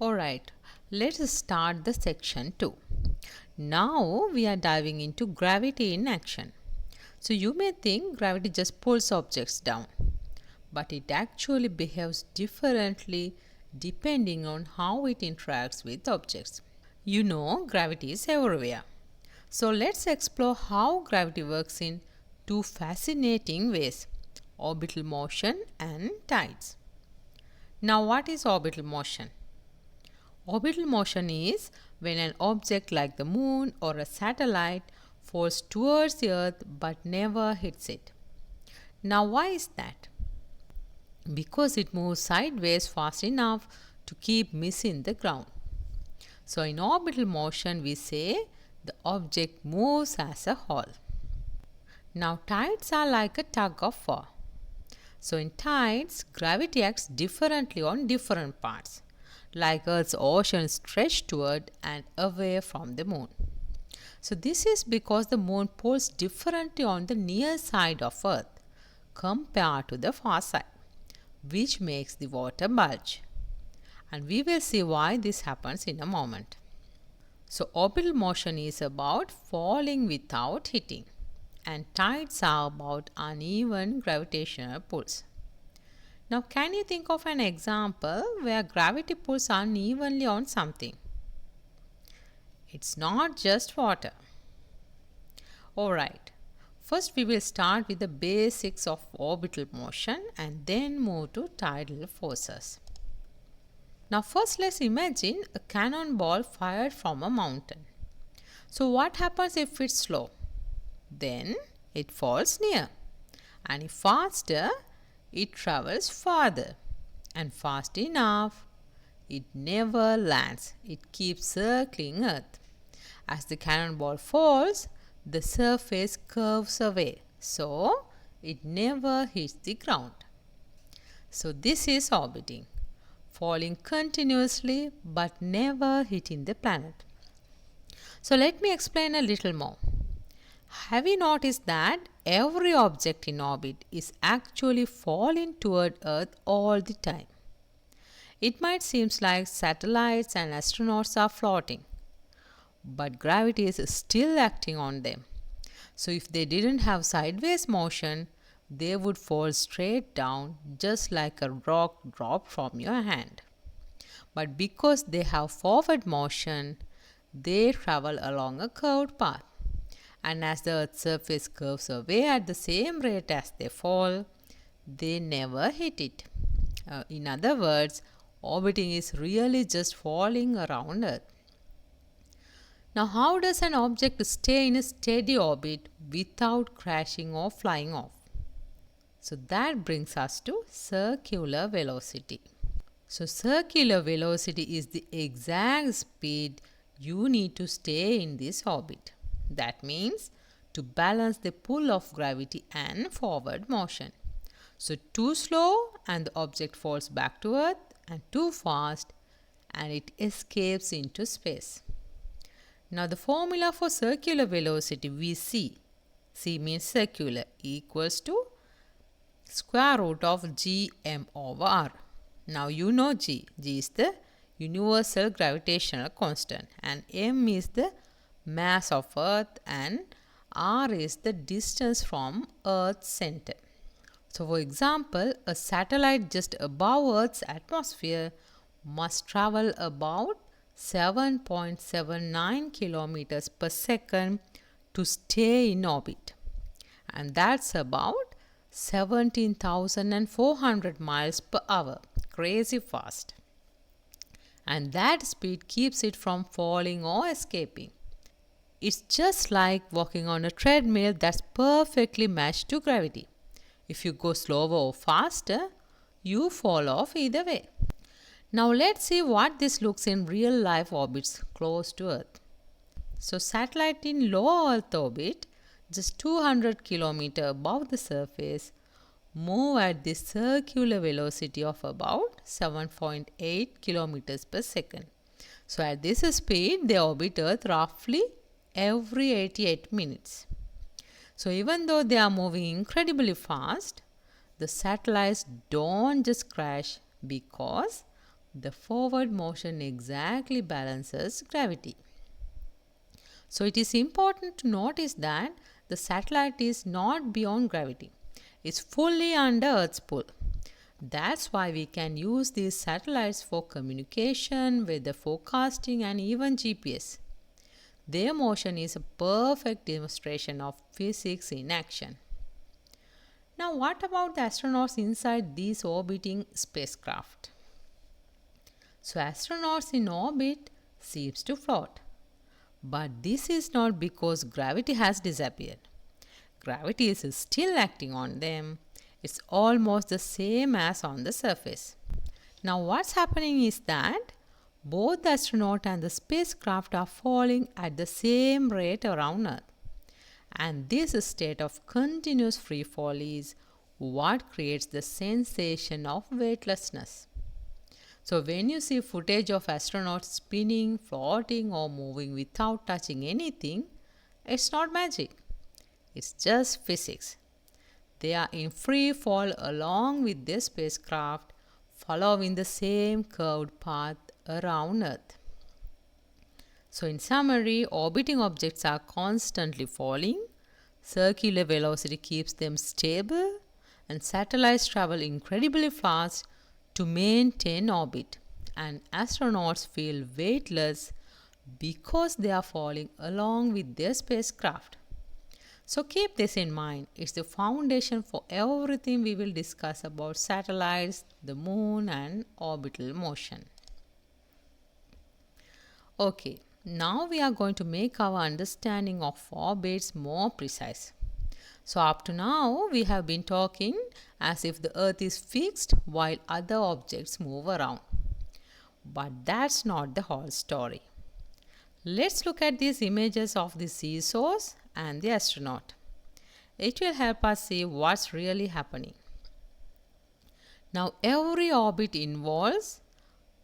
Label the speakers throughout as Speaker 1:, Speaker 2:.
Speaker 1: Alright, let's start the section 2. Now we are diving into gravity in action. So you may think gravity just pulls objects down, but it actually behaves differently depending on how it interacts with objects. You know, gravity is everywhere. So let's explore how gravity works in two fascinating ways: orbital motion and tides. Now, what is orbital motion? Orbital motion is when an object like the moon or a satellite falls towards the earth but never hits it. Now, why is that? Because it moves sideways fast enough to keep missing the ground. So, in orbital motion, we say the object moves as a whole. Now, tides are like a tug of war. So, in tides, gravity acts differently on different parts, like Earth's ocean stretch toward and away from the moon. So, this is because the moon pulls differently on the near side of Earth compared to the far side, which makes the water bulge. And we will see why this happens in a moment. So, orbital motion is about falling without hitting, and tides are about uneven gravitational pulls. Now, can you think of an example where gravity pulls unevenly on something? It's not just water. Alright, first we will start with the basics of orbital motion and then move to tidal forces. Now, first let's imagine a cannonball fired from a mountain. So, what happens if it's slow? Then it falls near, and if faster, it travels farther, and fast enough, it never lands. It keeps circling Earth. As the cannonball falls, the surface curves away, so it never hits the ground. So this is orbiting, falling continuously but never hitting the planet. So let me explain a little more. Have you noticed that every object in orbit is actually falling toward Earth all the time? It might seem like satellites and astronauts are floating, but gravity is still acting on them. So if they didn't have sideways motion, they would fall straight down just like a rock dropped from your hand. But because they have forward motion, they travel along a curved path. And as the Earth's surface curves away at the same rate as they fall, they never hit it. In other words, orbiting is really just falling around Earth. Now, how does an object stay in a steady orbit without crashing or flying off? So that brings us to circular velocity. So circular velocity is the exact speed you need to stay in this orbit. That means to balance the pull of gravity and forward motion. So too slow and the object falls back to Earth, and too fast and it escapes into space. Now the formula for circular velocity we see. C means circular, equals to square root of g m over r. Now you know g. G is the universal gravitational constant and m is the mass of Earth and r is the distance from Earth's center. So for example, a satellite just above Earth's atmosphere must travel about 7.79 kilometers per second to stay in orbit, and that's about 17,400 miles per hour. Crazy fast. And that speed keeps it from falling or escaping. It's just like walking on a treadmill that's perfectly matched to gravity. If you go slower or faster, you fall off either way. Now let's see what this looks in real life orbits close to Earth. So satellite in low Earth orbit, just 200 km above the surface, move at the circular velocity of about 7.8 kilometers per second. So at this speed, they orbit Earth roughly every 88 minutes. So even though they are moving incredibly fast, the satellites don't just crash because The forward motion exactly balances gravity. So it is important to notice that the satellite is not beyond gravity. It's fully under Earth's pull. That's why we can use these satellites for communication, weather forecasting, and even GPS. Their motion is a perfect demonstration of physics in action. Now, what about the astronauts inside these orbiting spacecraft? So, astronauts in orbit seems to float. But this is not because gravity has disappeared. Gravity is still acting on them. It's almost the same as on the surface. Now, what's happening is that both the astronaut and the spacecraft are falling at the same rate around Earth. And this state of continuous free fall is what creates the sensation of weightlessness. So, when you see footage of astronauts spinning, floating, or moving without touching anything, it's not magic, it's just physics. They are in free fall along with their spacecraft, following the same curved path around Earth. So, in summary, orbiting objects are constantly falling, circular velocity keeps them stable, and satellites travel incredibly fast to maintain orbit. And astronauts feel weightless because they are falling along with their spacecraft. So keep this in mind. It's the foundation for everything we will discuss about satellites, the moon, and orbital motion. Okay, now we are going to make our understanding of orbits more precise. So up to now, we have been talking as if the Earth is fixed while other objects move around. But that's not the whole story. Let's look at these images of the seesaws and the astronaut. It will help us see what's really happening. Now, every orbit involves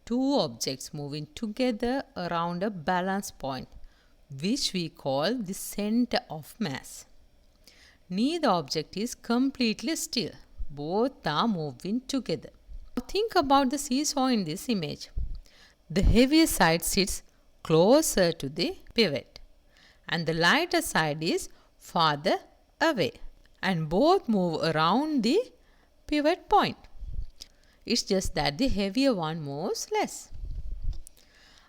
Speaker 1: two objects moving together around a balance point, which we call the center of mass. Neither object is completely still. Both are moving together. Now think about the seesaw in this image. The heavier side sits closer to the pivot and the lighter side is farther away, and both move around the pivot point. It's just that the heavier one moves less.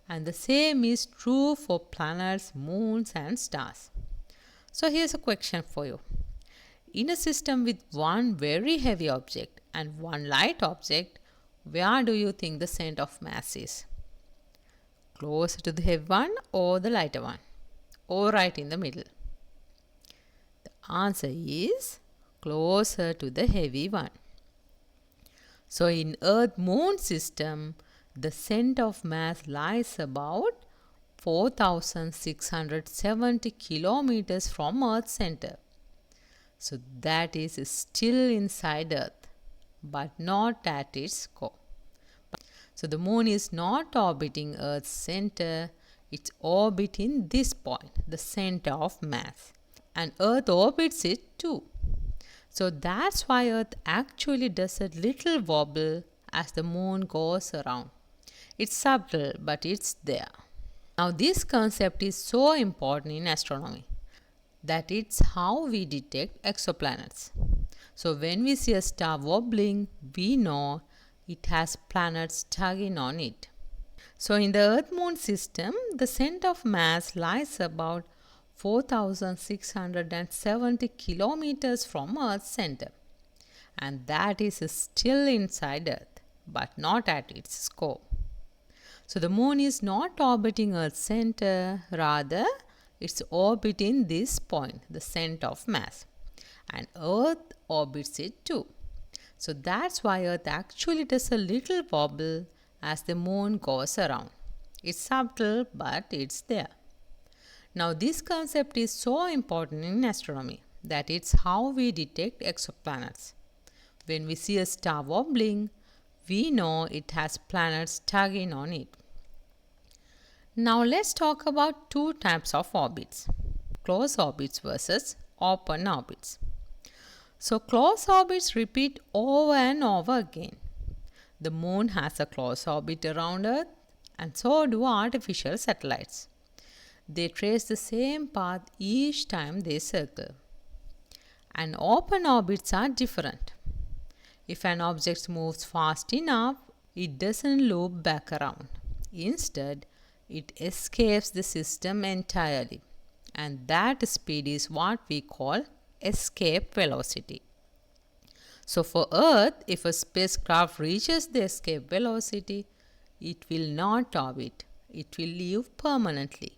Speaker 1: And the same is true for planets, moons, and stars. So here's a question for you. In a system with one very heavy object and one light object, where do you think the center of mass is? Closer to the heavy one or the lighter one? Or right in the middle? The answer is closer to the heavy one. So in Earth-Moon system, the center of mass lies about 4,670 kilometers from Earth's center. So that is still inside Earth, but not at its core. So the moon is not orbiting Earth's center, it's orbiting this point, the center of mass. And Earth orbits it too. So that's why Earth actually does a little wobble as the moon goes around. It's subtle, but it's there. Now this concept is so important in astronomy that it's how we detect exoplanets. So when we see a star wobbling, we know it has planets tugging on it. So in the Earth-Moon system, the center of mass lies about 4,670 kilometers from Earth's center. And that is still inside Earth, but not at its core. So the moon is not orbiting Earth's center, rather it's orbiting this point, the center of mass. And Earth orbits it too. So that's why Earth actually does a little wobble as the moon goes around. It's subtle, but it's there. Now this concept is so important in astronomy that it's how we detect exoplanets. When we see a star wobbling, we know it has planets tugging on it. Now let's talk about two types of orbits, closed orbits versus open orbits. So closed orbits repeat over and over again. The moon has a close orbit around Earth, and so do artificial satellites. They trace the same path each time they circle. And open orbits are different. If an object moves fast enough, it doesn't loop back around. Instead, it escapes the system entirely. And that speed is what we call escape velocity. So for Earth, if a spacecraft reaches the escape velocity, it will not orbit. It will leave permanently.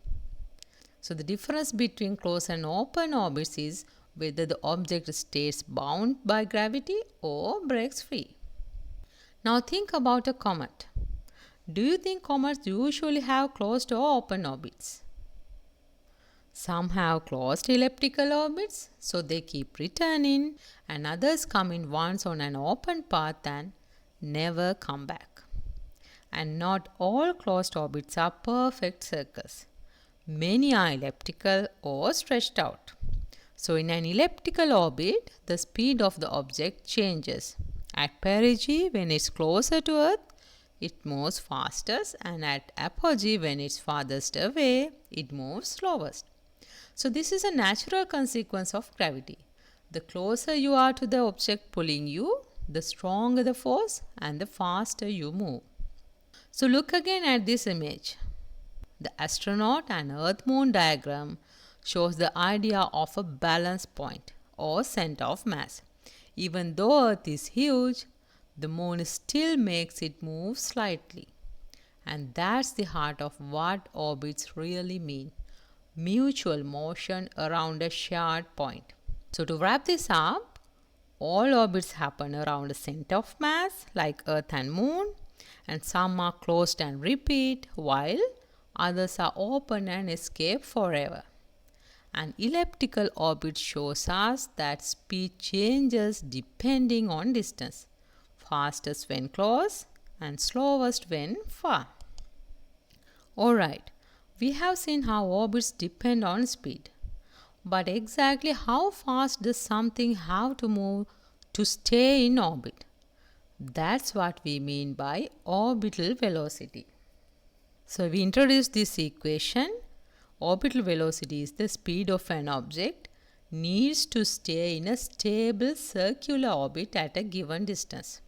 Speaker 1: So the difference between closed and open orbits is whether the object stays bound by gravity or breaks free. Now think about a comet. Do you think comets usually have closed or open orbits? Some have closed elliptical orbits, so they keep returning, and others come in once on an open path and never come back. And not all closed orbits are perfect circles. Many are elliptical or stretched out. So in an elliptical orbit, the speed of the object changes. At perigee, when it's closer to Earth, it moves fastest, and at apogee, when it's farthest away, it moves slowest. So this is a natural consequence of gravity. The closer you are to the object pulling you, the stronger the force and the faster you move. So look again at this image. The astronaut and Earth-Moon diagram shows the idea of a balance point or center of mass. Even though Earth is huge, the Moon still makes it move slightly. And that's the heart of what orbits really mean. Mutual motion around a shared point. So to wrap this up, all orbits happen around a center of mass like Earth and Moon, and some are closed and repeat, while others are open and escape forever. An elliptical orbit shows us that speed changes depending on distance, fastest when close and slowest when far. Alright, we have seen how orbits depend on speed. But exactly how fast does something have to move to stay in orbit? That's what we mean by orbital velocity. So we introduced this equation. Orbital velocity is the speed of an object needs to stay in a stable circular orbit at a given distance.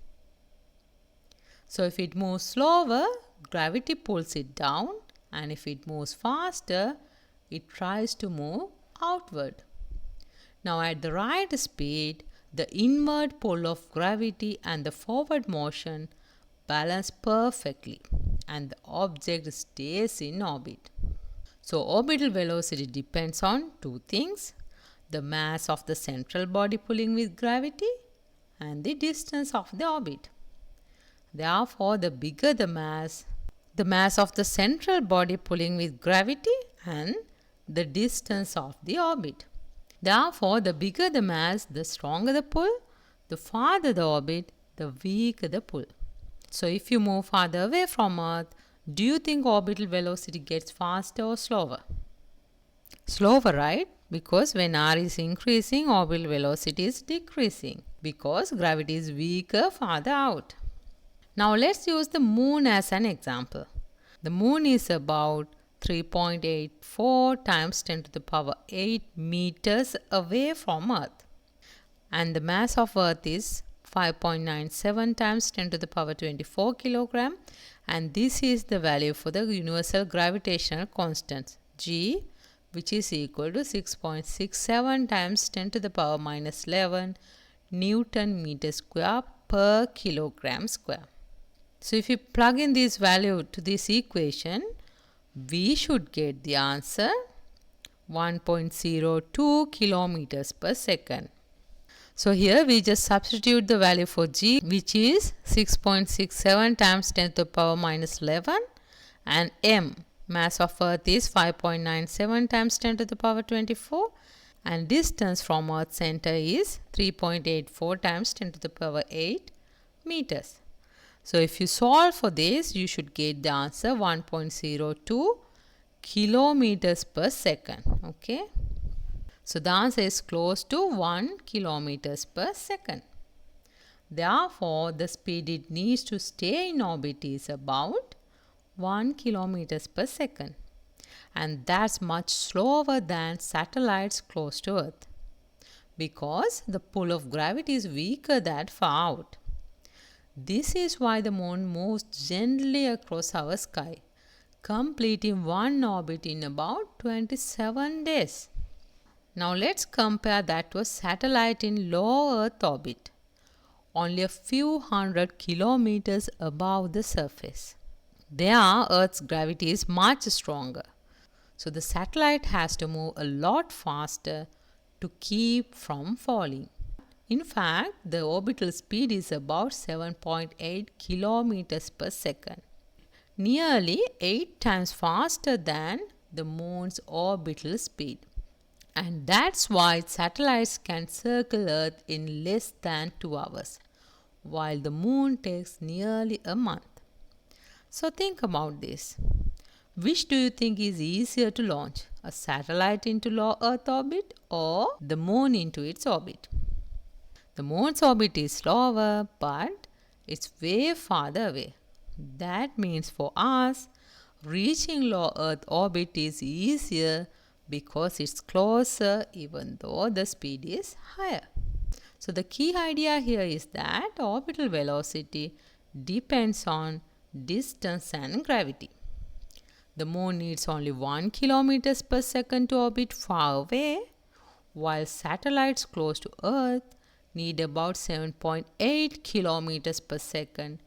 Speaker 1: So if it moves slower, gravity pulls it down, and if it moves faster, it tries to move outward. Now at the right speed, the inward pull of gravity and the forward motion balance perfectly, and the object stays in orbit. So orbital velocity depends on two things: the mass of the central body pulling with gravity and the distance of the orbit. Therefore, the bigger the mass of the central body pulling with gravity and the distance of the orbit. Therefore, the bigger the mass, the stronger the pull, the farther the orbit, the weaker the pull. So if you move farther away from Earth, do you think orbital velocity gets faster or slower? Slower, right? Because when r is increasing, orbital velocity is decreasing because gravity is weaker farther out. Now let's use the Moon as an example. The Moon is about 3.84 times 10 to the power 8 meters away from Earth. And the mass of Earth is 5.97 times 10 to the power 24 kilogram. And this is the value for the universal gravitational constant, G, which is equal to 6.67 times 10 to the power minus 11 Newton meter square per kilogram square. So if you plug in this value to this equation, we should get the answer 1.02 kilometers per second. So here we just substitute the value for G, which is 6.67 times 10 to the power minus 11, and M, mass of Earth, is 5.97 times 10 to the power 24, and distance from Earth center is 3.84 times 10 to the power 8 meters. So if you solve for this, you should get the answer 1.02 kilometers per second. Okay. So the answer is close to 1 kilometers per second. Therefore, the speed it needs to stay in orbit is about 1 kilometers per second. And that's much slower than satellites close to Earth because the pull of gravity is weaker that far out. This is why the moon moves gently across our sky, completing one orbit in about 27 days. Now let's compare that to a satellite in low Earth orbit, only a few hundred kilometers above the surface. There, Earth's gravity is much stronger, so the satellite has to move a lot faster to keep from falling. In fact, the orbital speed is about 7.8 kilometers per second, nearly 8 times faster than the moon's orbital speed. And that's why satellites can circle Earth in less than 2 hours, while the moon takes nearly a month. So think about this. Which do you think is easier to launch? A satellite into low Earth orbit or the moon into its orbit? The moon's orbit is slower, but it's way farther away. That means for us, reaching low Earth orbit is easier because it's closer even though the speed is higher. So the key idea here is that orbital velocity depends on distance and gravity. The moon needs only 1 kilometers per second to orbit far away, while satellites close to Earth need about 7.8 kilometers per second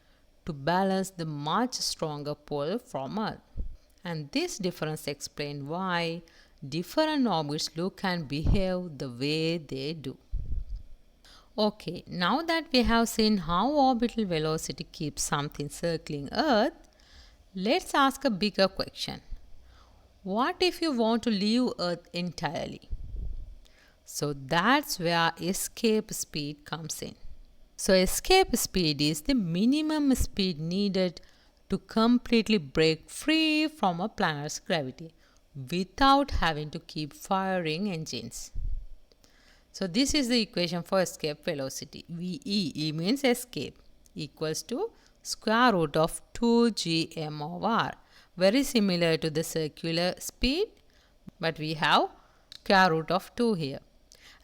Speaker 1: to balance the much stronger pull from Earth. And this difference explains why different orbits look and behave the way they do. Okay, now that we have seen how orbital velocity keeps something circling Earth, let's ask a bigger question. What if you want to leave Earth entirely? So that's where escape speed comes in. So escape speed is the minimum speed needed to completely break free from a planet's gravity without having to keep firing engines. So this is the equation for escape velocity. VE means escape equals to square root of 2gm over r. Very similar to the circular speed, but we have square root of 2 here.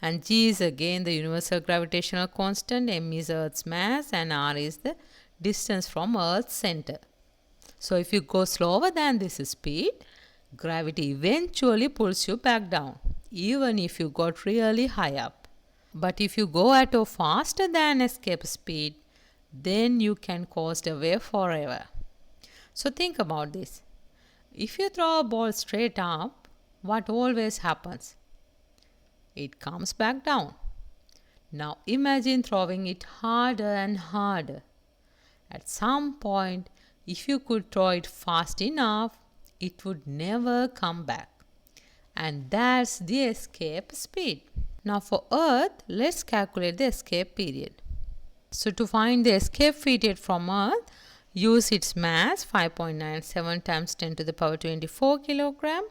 Speaker 1: And g is again the universal gravitational constant, m is Earth's mass, and r is the distance from Earth's center. So if you go slower than this speed, gravity eventually pulls you back down, even if you got really high up. But if you go at a faster than escape speed, then you can coast away forever. So think about this. If you throw a ball straight up, what always happens? It comes back down. Now imagine throwing it harder and harder. At some point, if you could throw it fast enough, it would never come back. And that's the escape speed. Now for Earth, let's calculate the escape period. So to find the escape period from Earth, use its mass 5.97 times 10 to the power 24 kilogram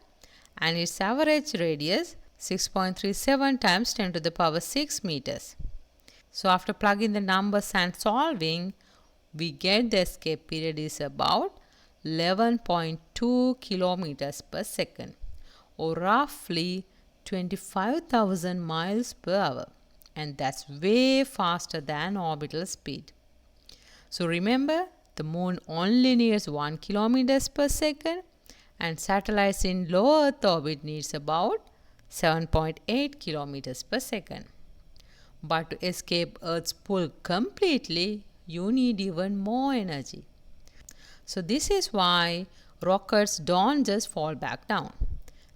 Speaker 1: and its average radius 6.37 times 10 to the power 6 meters. So after plugging the numbers and solving, we get the escape period is about 11.2 kilometers per second or roughly 25,000 miles per hour, and that's way faster than orbital speed. So remember, the moon only needs 1 kilometers per second and satellites in low Earth orbit needs about 7.8 kilometers per second. But to escape Earth's pull completely, you need even more energy. So this is why rockets don't just fall back down.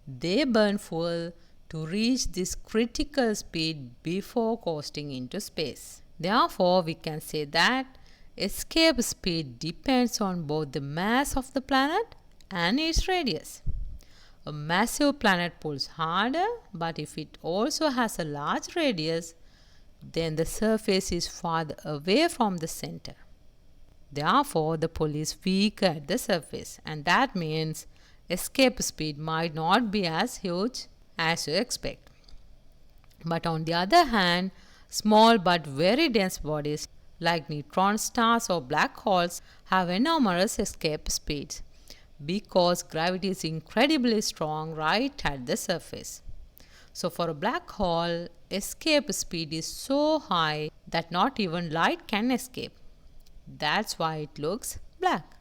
Speaker 1: They burn fuel to reach this critical speed before coasting into space. Therefore, we can say that escape speed depends on both the mass of the planet and its radius. A massive planet pulls harder, but if it also has a large radius, then the surface is farther away from the center. Therefore, the pull is weaker at the surface, and that means escape speed might not be as huge as you expect. But on the other hand, small but very dense bodies like neutron stars or black holes, have enormous escape speeds because gravity is incredibly strong right at the surface. So, for a black hole, escape speed is so high that not even light can escape. That's why it looks black.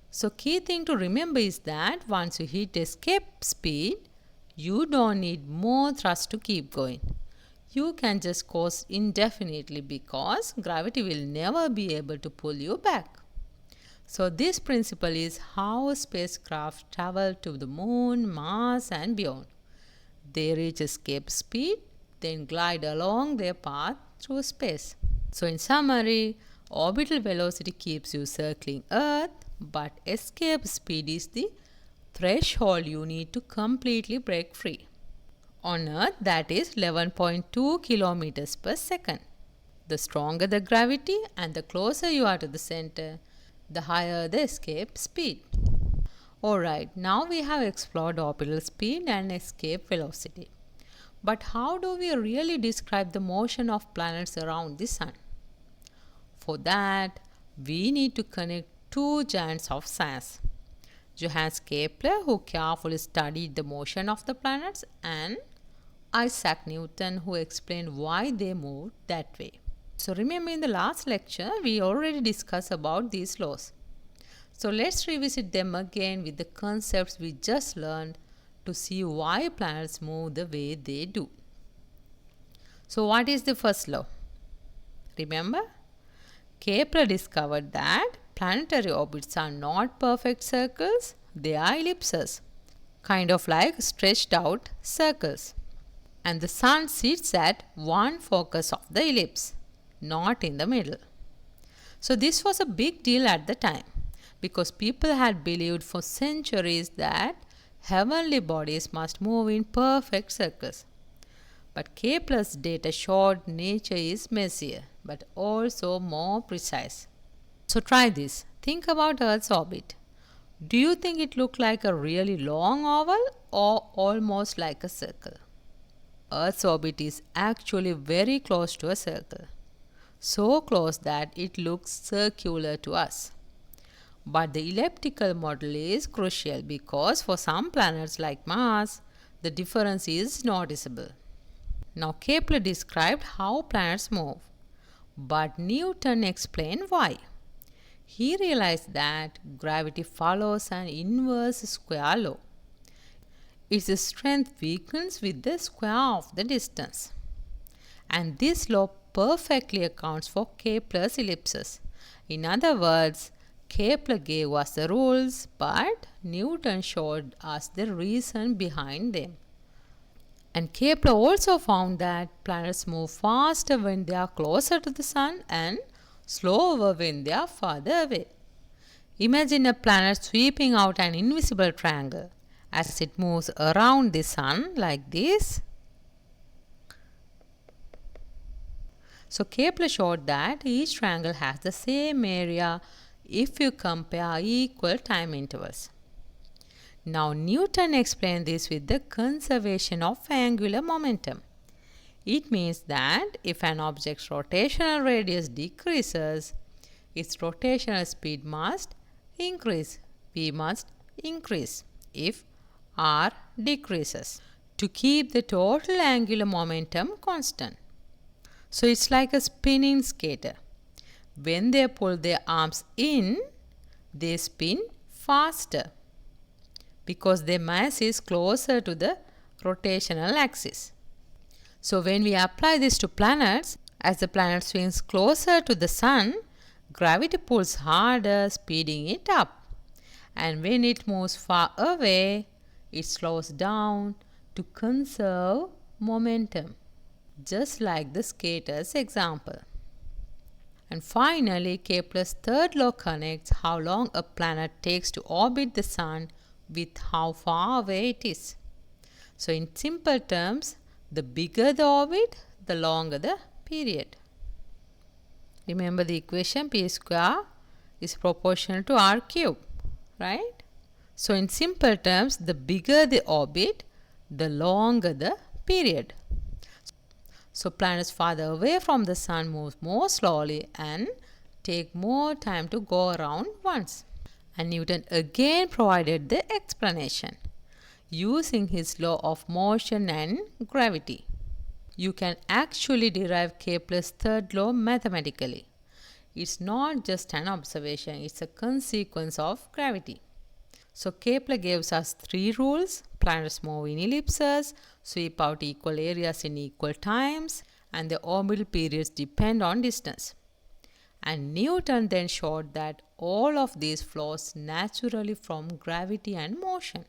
Speaker 1: So, key thing to remember is that once you hit escape speed, you don't need more thrust to keep going. You can just coast indefinitely because gravity will never be able to pull you back. So, this principle is how spacecraft travel to the moon, Mars, and beyond. They reach escape speed, then glide along their path through space. So, in summary, orbital velocity keeps you circling Earth, but escape speed is the threshold you need to completely break free. On Earth, that is 11.2 kilometers per second. The stronger the gravity and the closer you are to the center, the higher the escape speed. Alright, now we have explored orbital speed and escape velocity. But how do we really describe the motion of planets around the Sun? For that, we need to connect two giants of science. Johannes Kepler, who carefully studied the motion of the planets, and Isaac Newton, who explained why they moved that way. So remember, in the last lecture, we already discussed about these laws. So let's revisit them again with the concepts we just learned to see why planets move the way they do. So what is the first law? Remember? Kepler discovered that planetary orbits are not perfect circles, they are ellipses, kind of like stretched out circles. And the Sun sits at one focus of the ellipse, not in the middle. So this was a big deal at the time because people had believed for centuries that heavenly bodies must move in perfect circles. But Kepler's data showed nature is messier but also more precise. So try this. Think about Earth's orbit. Do you think it looked like a really long oval or almost like a circle? Earth's orbit is actually very close to a circle. So close that it looks circular to us. But the elliptical model is crucial because for some planets like Mars, the difference is noticeable. Now Kepler described how planets move, but Newton explained why. He realized that gravity follows an inverse square law. Its strength weakens with the square of the distance. And this law perfectly accounts for Kepler's ellipses. In other words, Kepler gave us the rules, but Newton showed us the reason behind them. And Kepler also found that planets move faster when they are closer to the Sun and slower when they are farther away. Imagine a planet sweeping out an invisible triangle as it moves around the Sun like this. So Kepler showed that each triangle has the same area if you compare equal time intervals. Now Newton explained this with the conservation of angular momentum. It means that if an object's rotational radius decreases, its rotational speed must increase. V must increase if r decreases to keep the total angular momentum constant. So it's like a spinning skater. When they pull their arms in, they spin faster because their mass is closer to the rotational axis. So when we apply this to planets, as the planet swings closer to the Sun, gravity pulls harder, speeding it up. And when it moves far away, it slows down to conserve momentum, just like the skater's example. And finally, Kepler's third law connects how long a planet takes to orbit the Sun with how far away it is. So in simple terms, the bigger the orbit, the longer the period. Remember the equation p square is proportional to r cube, right? So in simple terms, the bigger the orbit, the longer the period. So planets farther away from the sun move more slowly and take more time to go around once. And Newton again provided the explanation using his law of motion and gravity. You can actually derive Kepler's third law mathematically. It's not just an observation, it's a consequence of gravity. So Kepler gives us three rules. Planets move in ellipses, sweep out equal areas in equal times, and the orbital periods depend on distance. And Newton then showed that all of these flows naturally from gravity and motion.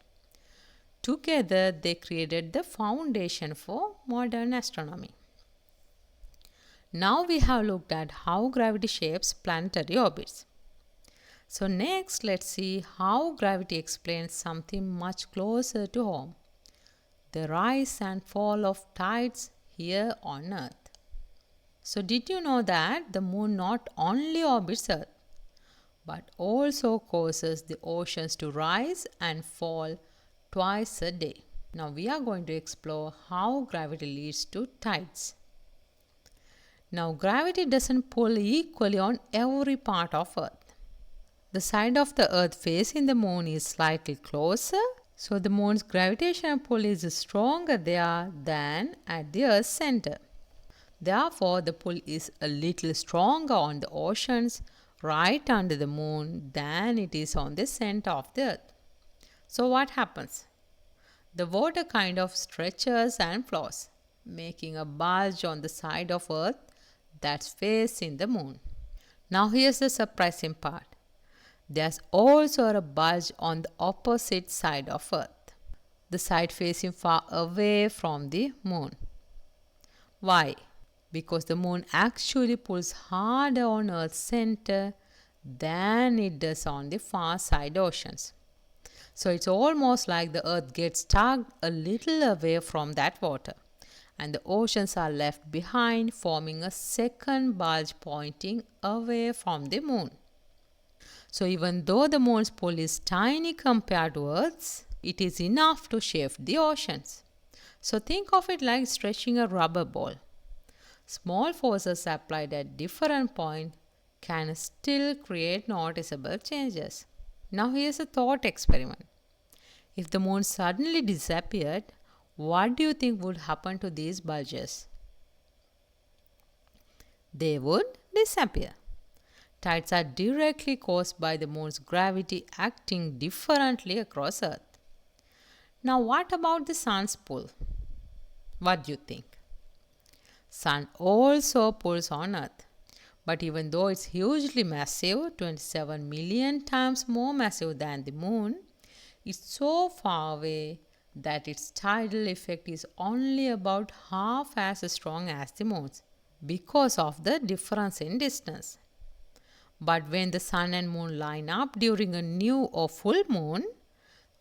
Speaker 1: Together, they created the foundation for modern astronomy. Now we have looked at how gravity shapes planetary orbits. So next, let's see how gravity explains something much closer to home: the rise and fall of tides here on Earth. So did you know that the moon not only orbits Earth, but also causes the oceans to rise and fall twice a day? Now we are going to explore how gravity leads to tides. Now gravity doesn't pull equally on every part of Earth. The side of the Earth facing the moon is slightly closer, so the moon's gravitational pull is stronger there than at the Earth's center. Therefore, the pull is a little stronger on the oceans right under the moon than it is on the center of the Earth. So what happens? The water kind of stretches and flows, making a bulge on the side of Earth that's facing the moon. Now here's the surprising part. There's also a bulge on the opposite side of Earth, the side facing far away from the moon. Why? Because the moon actually pulls harder on Earth's center than it does on the far side oceans. So it's almost like the Earth gets tugged a little away from that water, and the oceans are left behind, forming a second bulge pointing away from the moon. So even though the moon's pull is tiny compared to Earth's, it is enough to shift the oceans. So think of it like stretching a rubber ball. Small forces applied at different points can still create noticeable changes. Now here's a thought experiment. If the moon suddenly disappeared, what do you think would happen to these bulges? They would disappear. Tides are directly caused by the moon's gravity acting differently across Earth. Now what about the sun's pull? What do you think? Sun also pulls on Earth. But even though it's hugely massive, 27 million times more massive than the moon, it's so far away that its tidal effect is only about half as strong as the moon's because of the difference in distance. But when the sun and moon line up during a new or full moon,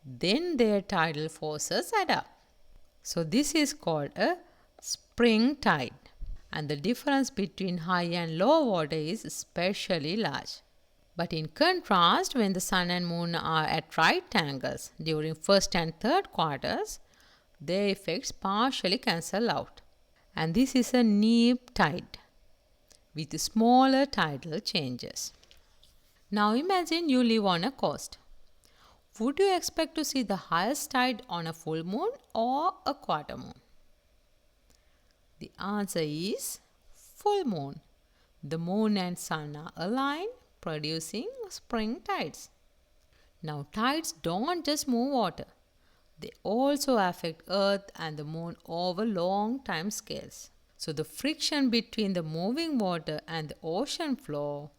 Speaker 1: then their tidal forces add up. So this is called a spring tide, and the difference between high and low water is especially large. But in contrast, when the sun and moon are at right angles during first and third quarters, their effects partially cancel out. And this is a neap tide with smaller tidal changes. Now imagine you live on a coast. Would you expect to see the highest tide on a full moon or a quarter moon? The answer is full moon. The moon and sun are aligned, producing spring tides. Now tides don't just move water. They also affect Earth and the moon over long time scales. So the friction between the moving water and the ocean floor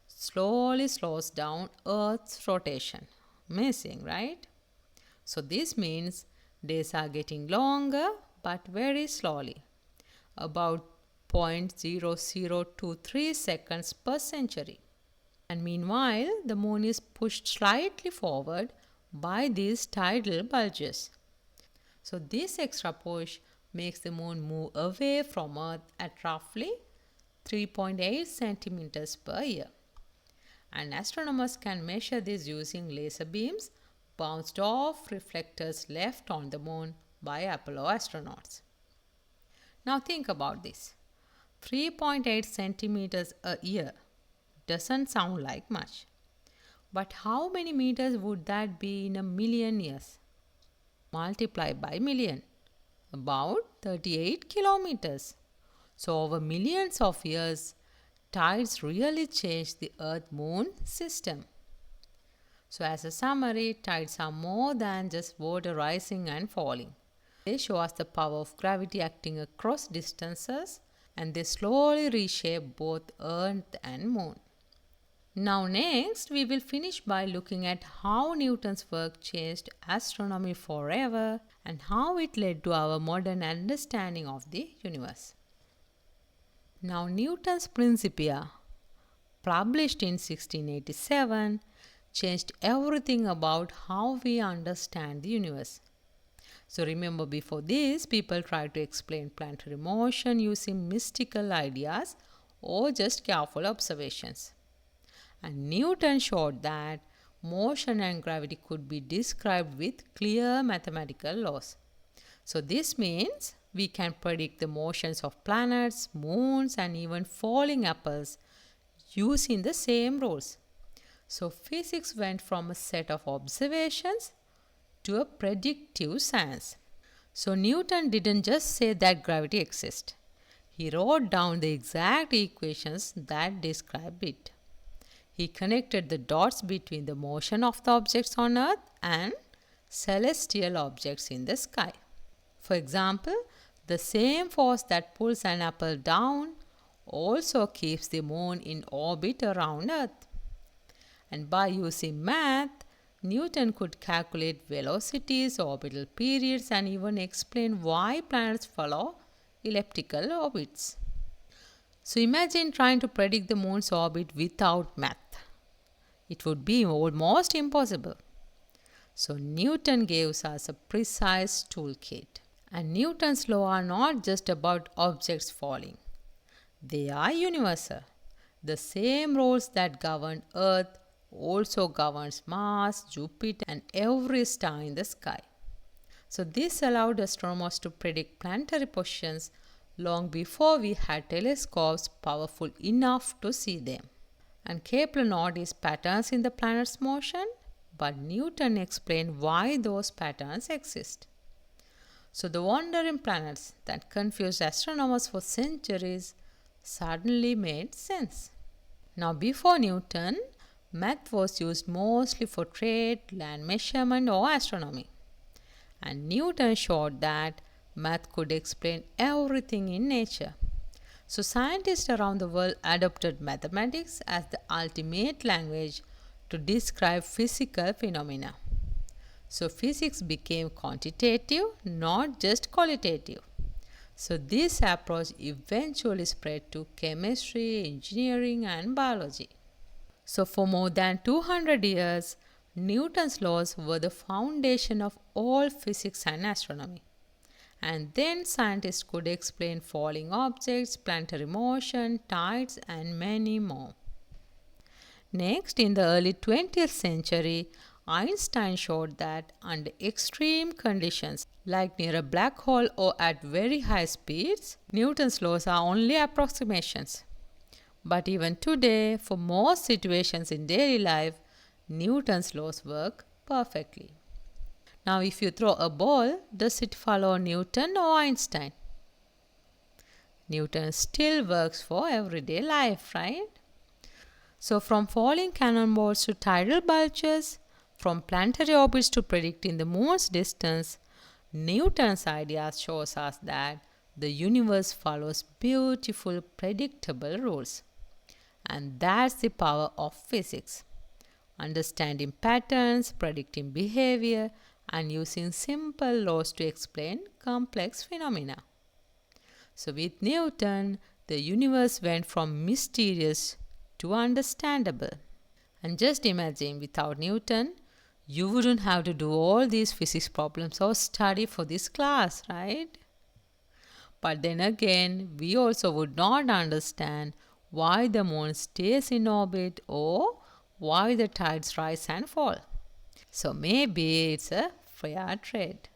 Speaker 1: slowly slows down Earth's rotation. Amazing, right? So this means days are getting longer but very slowly, about 0.0023 seconds per century. And meanwhile, the moon is pushed slightly forward by these tidal bulges. So this extra push makes the moon move away from Earth at roughly 3.8 centimeters per year. And astronomers can measure this using laser beams bounced off reflectors left on the moon by Apollo astronauts. Now think about this. 3.8 centimeters a year doesn't sound like much. But how many meters would that be in a million years? Multiply by million. About 38 kilometers. So, over millions of years, tides really changed the Earth Moon system. So, as a summary, tides are more than just water rising and falling. They show us the power of gravity acting across distances, and they slowly reshape both Earth and Moon. Now, next, we will finish by looking at how Newton's work changed astronomy forever and how it led to our modern understanding of the universe. Now, Newton's Principia, published in 1687, changed everything about how we understand the universe. So, remember, before this, people tried to explain planetary motion using mystical ideas or just careful observations. And Newton showed that motion and gravity could be described with clear mathematical laws. So, this means we can predict the motions of planets, moons, and even falling apples using the same rules. So, physics went from a set of observations to a predictive science. So, Newton didn't just say that gravity exists, he wrote down the exact equations that described it. He connected the dots between the motion of the objects on Earth and celestial objects in the sky. For example, the same force that pulls an apple down also keeps the moon in orbit around Earth. And by using math, Newton could calculate velocities, orbital periods, and even explain why planets follow elliptical orbits. So imagine trying to predict the moon's orbit without math. It would be almost impossible. So Newton gives us a precise toolkit. And Newton's laws are not just about objects falling. They are universal. The same rules that govern Earth also governs Mars, Jupiter, and every star in the sky. So this allowed astronomers to predict planetary positions long before we had telescopes powerful enough to see them. And Kepler noticed patterns in the planet's motion, but Newton explained why those patterns exist. So the wandering planets that confused astronomers for centuries suddenly made sense. Now, before Newton, math was used mostly for trade, land measurement, or astronomy. And Newton showed that math could explain everything in nature. So, scientists around the world adopted mathematics as the ultimate language to describe physical phenomena. So, physics became quantitative, not just qualitative. So, this approach eventually spread to chemistry, engineering, and biology. So, for more than 200 years, Newton's laws were the foundation of all physics and astronomy. And then scientists could explain falling objects, planetary motion, tides, and many more. Next, in the early 20th century, Einstein showed that under extreme conditions, like near a black hole or at very high speeds, Newton's laws are only approximations. But even today, for most situations in daily life, Newton's laws work perfectly. Now, if you throw a ball, does it follow Newton or Einstein? Newton still works for everyday life, right? So, from falling cannonballs to tidal bulges, from planetary orbits to predicting the moon's distance, Newton's idea shows us that the universe follows beautiful, predictable rules. And that's the power of physics. Understanding patterns, predicting behavior, and using simple laws to explain complex phenomena. So, with Newton, the universe went from mysterious to understandable. And just imagine, without Newton, you wouldn't have to do all these physics problems or study for this class, right? But then again, we also would not understand why the moon stays in orbit or why the tides rise and fall. So maybe it's a fair trade.